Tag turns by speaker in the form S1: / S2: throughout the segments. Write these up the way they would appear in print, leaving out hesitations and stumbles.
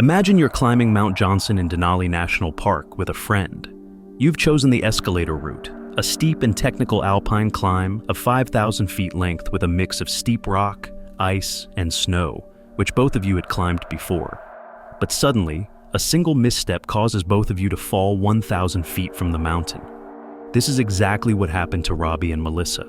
S1: Imagine you're climbing Mount Johnson in Denali National Park with a friend. You've chosen the Escalator route, a steep and technical alpine climb of 5,000 feet length with a mix of steep rock, ice, and snow, which both of you had climbed before. But suddenly, a single misstep causes both of you to fall 1,000 feet from the mountain. This is exactly what happened to Robbie and Melissa.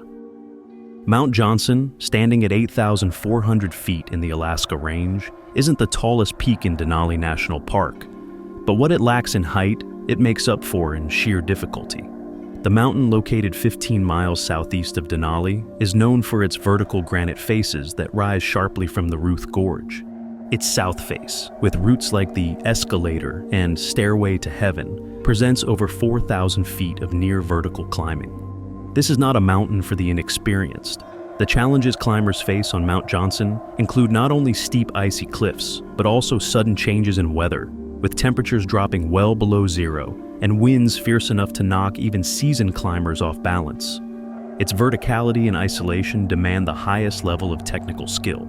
S1: Mount Johnson, standing at 8,400 feet in the Alaska Range, isn't the tallest peak in Denali National Park, but what it lacks in height, it makes up for in sheer difficulty. The mountain, located 15 miles southeast of Denali, is known for its vertical granite faces that rise sharply from the Ruth Gorge. Its south face, with routes like the Escalator and Stairway to Heaven, presents over 4,000 feet of near vertical climbing. This is not a mountain for the inexperienced. The challenges climbers face on Mount Johnson include not only steep icy cliffs, but also sudden changes in weather, with temperatures dropping well below zero and winds fierce enough to knock even seasoned climbers off balance. Its verticality and isolation demand the highest level of technical skill.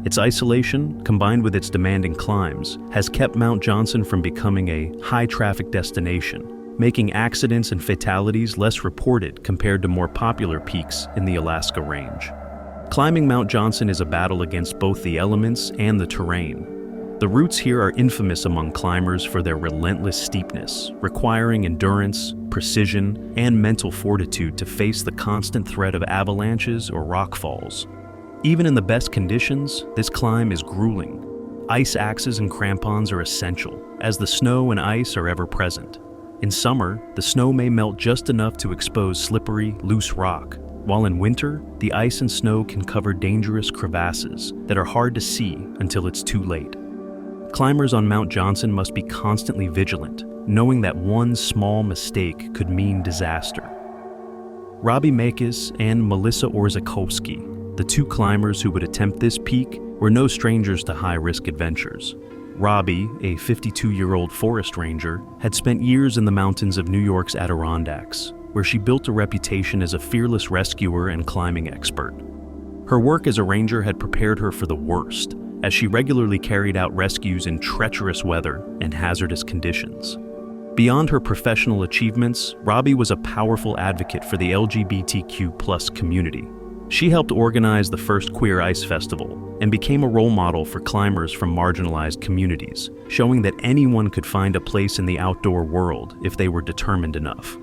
S1: Its isolation, combined with its demanding climbs, has kept Mount Johnson from becoming a high-traffic destination, making accidents and fatalities less reported compared to more popular peaks in the Alaska Range. Climbing Mount Johnson is a battle against both the elements and the terrain. The routes here are infamous among climbers for their relentless steepness, requiring endurance, precision, and mental fortitude to face the constant threat of avalanches or rock falls. Even in the best conditions, this climb is grueling. Ice axes and crampons are essential, as the snow and ice are ever present. In summer, the snow may melt just enough to expose slippery, loose rock, while in winter, the ice and snow can cover dangerous crevasses that are hard to see until it's too late. Climbers on Mount Johnson must be constantly vigilant, knowing that one small mistake could mean disaster. Robbie Makis and Melissa Orzechowski, the two climbers who would attempt this peak, were no strangers to high-risk adventures. Robbie, a 52-year-old forest ranger, had spent years in the mountains of New York's Adirondacks, where she built a reputation as a fearless rescuer and climbing expert. Her work as a ranger had prepared her for the worst, as she regularly carried out rescues in treacherous weather and hazardous conditions. Beyond her professional achievements, Robbie was a powerful advocate for the LGBTQ+ community. She helped organize the first Queer Ice Festival and became a role model for climbers from marginalized communities, showing that anyone could find a place in the outdoor world if they were determined enough.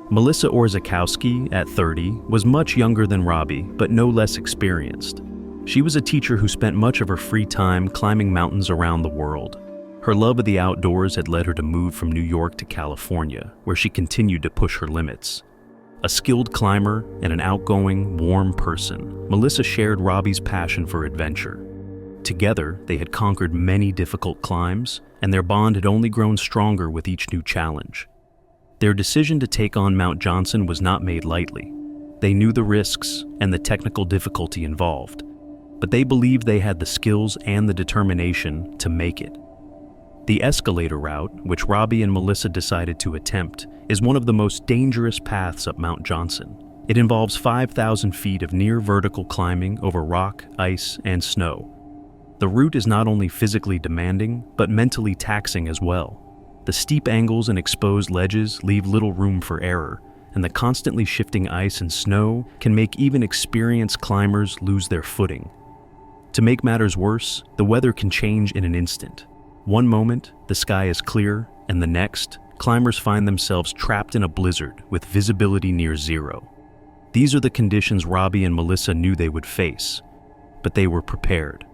S1: Melissa Orzechowski, at 30, was much younger than Robbie, but no less experienced. She was a teacher who spent much of her free time climbing mountains around the world. Her love of the outdoors had led her to move from New York to California, where she continued to push her limits. A skilled climber and an outgoing, warm person, Melissa shared Robbie's passion for adventure. Together, they had conquered many difficult climbs, and their bond had only grown stronger with each new challenge. Their decision to take on Mount Johnson was not made lightly. They knew the risks and the technical difficulty involved, but they believed they had the skills and the determination to make it. The Escalator route, which Robbie and Melissa decided to attempt, is one of the most dangerous paths up Mount Johnson. It involves 5,000 feet of near vertical climbing over rock, ice, and snow. The route is not only physically demanding, but mentally taxing as well. The steep angles and exposed ledges leave little room for error, and the constantly shifting ice and snow can make even experienced climbers lose their footing. To make matters worse, the weather can change in an instant. One moment, the sky is clear, and the next, climbers find themselves trapped in a blizzard with visibility near zero. These are the conditions Robbie and Melissa knew they would face, but they were prepared.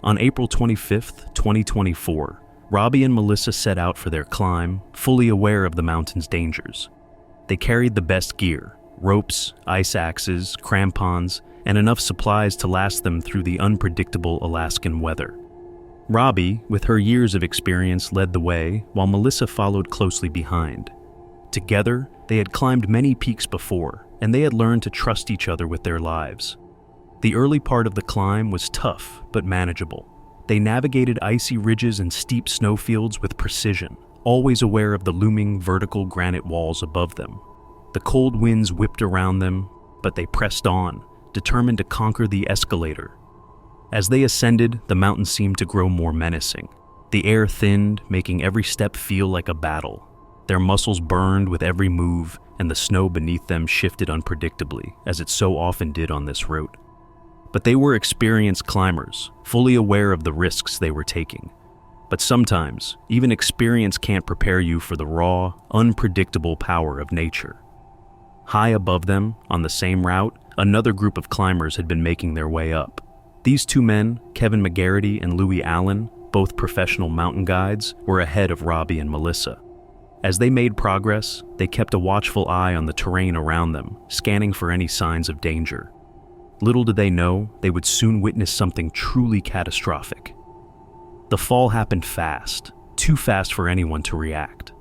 S1: On April 25, 2024, Robbie and Melissa set out for their climb, fully aware of the mountain's dangers. They carried the best gear: ropes, ice axes, crampons, and enough supplies to last them through the unpredictable Alaskan weather. Robbie, with her years of experience, led the way, while Melissa followed closely behind. Together, they had climbed many peaks before, and they had learned to trust each other with their lives. The early part of the climb was tough, but manageable. They navigated icy ridges and steep snowfields with precision, always aware of the looming vertical granite walls above them. The cold winds whipped around them, but they pressed on, determined to conquer the Escalator. As they ascended, the mountain seemed to grow more menacing. The air thinned, making every step feel like a battle. Their muscles burned with every move, and the snow beneath them shifted unpredictably, as it so often did on this route. But they were experienced climbers, fully aware of the risks they were taking. But sometimes, even experience can't prepare you for the raw, unpredictable power of nature. High above them, on the same route, another group of climbers had been making their way up. These two men, Kevin McGarity and Louis Allen, both professional mountain guides, were ahead of Robbie and Melissa. As they made progress, they kept a watchful eye on the terrain around them, scanning for any signs of danger. Little did they know, they would soon witness something truly catastrophic. The fall happened fast, too fast for anyone to react.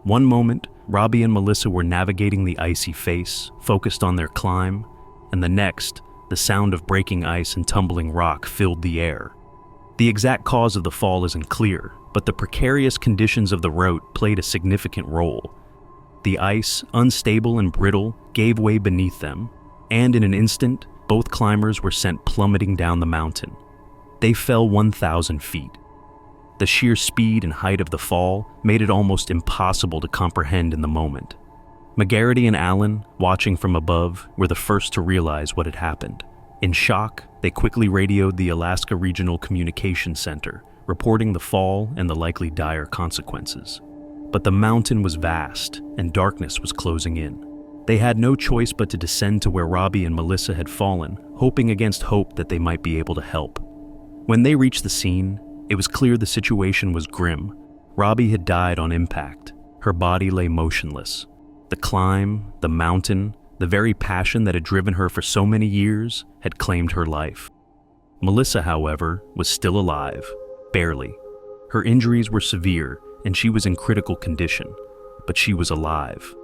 S1: One moment, Robbie and Melissa were navigating the icy face, focused on their climb, and the next, the sound of breaking ice and tumbling rock filled the air. The exact cause of the fall isn't clear, but the precarious conditions of the route played a significant role. The ice, unstable and brittle, gave way beneath them, and in an instant, both climbers were sent plummeting down the mountain. They fell 1,000 feet. The sheer speed and height of the fall made it almost impossible to comprehend in the moment. McGarity and Allen, watching from above, were the first to realize what had happened. In shock, they quickly radioed the Alaska Regional Communications Center, reporting the fall and the likely dire consequences. But the mountain was vast, and darkness was closing in. They had no choice but to descend to where Robbie and Melissa had fallen, hoping against hope that they might be able to help. When they reached the scene, it was clear the situation was grim. Robbie had died on impact. Her body lay motionless. The climb, the mountain, the very passion that had driven her for so many years had claimed her life. Melissa, however, was still alive, barely. Her injuries were severe, and she was in critical condition, but she was alive.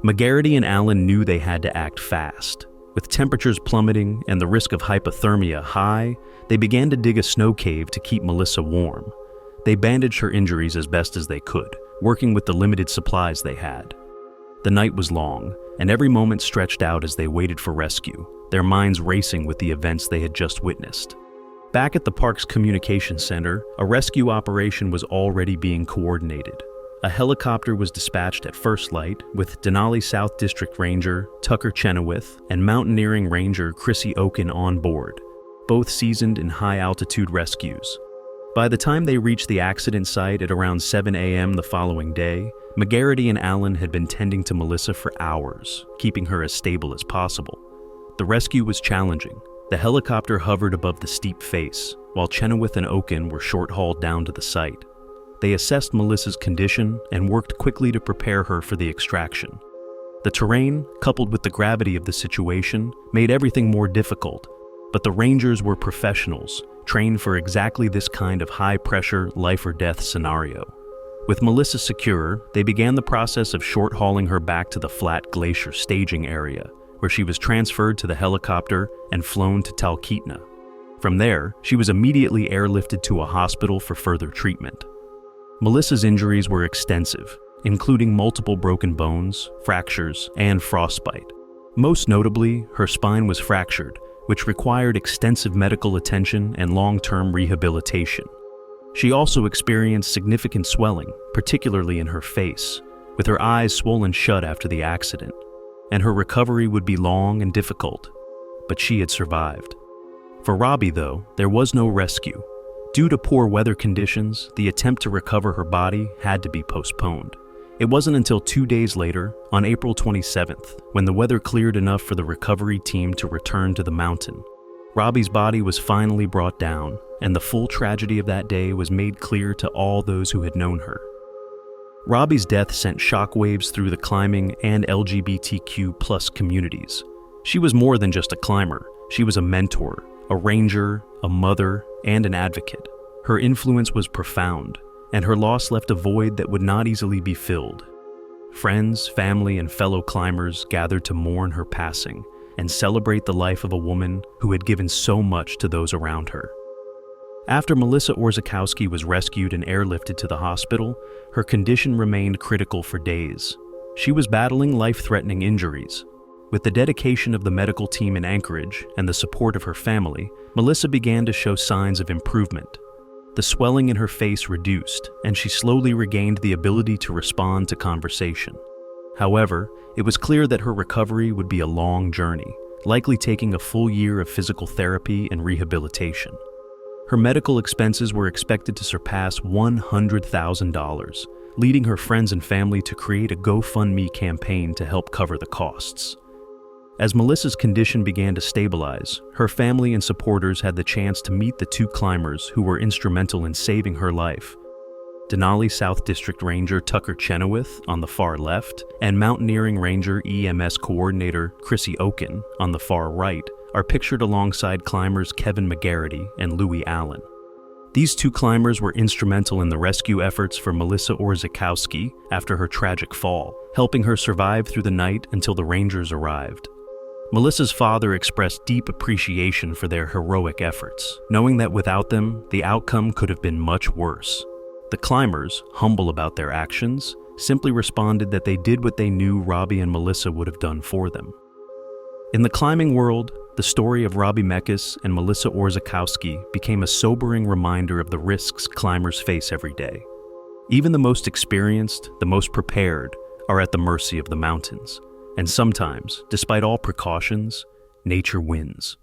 S1: McGarity and Allen knew they had to act fast. With temperatures plummeting and the risk of hypothermia high, they began to dig a snow cave to keep Melissa warm. They bandaged her injuries as best as they could, working with the limited supplies they had. The night was long, and every moment stretched out as they waited for rescue, their minds racing with the events they had just witnessed. Back at the park's communication center, a rescue operation was already being coordinated. A helicopter was dispatched at first light with Denali South District Ranger Tucker Chenoweth and Mountaineering Ranger Chrissy Oken on board, both seasoned in high-altitude rescues. By the time they reached the accident site at around 7 a.m. the following day, McGarity and Allen had been tending to Melissa for hours, keeping her as stable as possible. The rescue was challenging. The helicopter hovered above the steep face, while Chenoweth and Oken were short-hauled down to the site. They assessed Melissa's condition and worked quickly to prepare her for the extraction. The terrain, coupled with the gravity of the situation, made everything more difficult, but the Rangers were professionals, trained for exactly this kind of high-pressure, life-or-death scenario. With Melissa secure, they began the process of short-hauling her back to the flat glacier staging area, where she was transferred to the helicopter and flown to Talkeetna. From there, she was immediately airlifted to a hospital for further treatment. Melissa's injuries were extensive, including multiple broken bones, fractures, and frostbite. Most notably, her spine was fractured, which required extensive medical attention and long-term rehabilitation. She also experienced significant swelling, particularly in her face, with her eyes swollen shut after the accident, and her recovery would be long and difficult, but she had survived. For Robbie, though, there was no rescue. Due to poor weather conditions, the attempt to recover her body had to be postponed. It wasn't until 2 days later, on April 27th, when the weather cleared enough for the recovery team to return to the mountain. Robbie's body was finally brought down, and the full tragedy of that day was made clear to all those who had known her. Robbie's death sent shockwaves through the climbing and LGBTQ+ communities. She was more than just a climber. She was a mentor, a ranger, a mother, and an advocate. Her influence was profound, and her loss left a void that would not easily be filled. Friends, family, and fellow climbers gathered to mourn her passing and celebrate the life of a woman who had given so much to those around her. After Melissa Orzechowski was rescued and airlifted to the hospital, her condition remained critical for days. She was battling life-threatening injuries. With the dedication of the medical team in Anchorage and the support of her family, Melissa began to show signs of improvement. The swelling in her face reduced, and she slowly regained the ability to respond to conversation. However, it was clear that her recovery would be a long journey, likely taking a full year of physical therapy and rehabilitation. Her medical expenses were expected to surpass $100,000, leading her friends and family to create a GoFundMe campaign to help cover the costs. As Melissa's condition began to stabilize, her family and supporters had the chance to meet the two climbers who were instrumental in saving her life. Denali South District Ranger Tucker Chenoweth on the far left, and Mountaineering Ranger EMS Coordinator Chrissy Oken on the far right are pictured alongside climbers Kevin McGarity and Louis Allen. These two climbers were instrumental in the rescue efforts for Melissa Orzechowski after her tragic fall, helping her survive through the night until the Rangers arrived. Melissa's father expressed deep appreciation for their heroic efforts, knowing that without them, the outcome could have been much worse. The climbers, humble about their actions, simply responded that they did what they knew Robbie and Melissa would have done for them. In the climbing world, the story of Robbie Meckes and Melissa Orzechowski became a sobering reminder of the risks climbers face every day. Even the most experienced, the most prepared, are at the mercy of the mountains. And sometimes, despite all precautions, nature wins.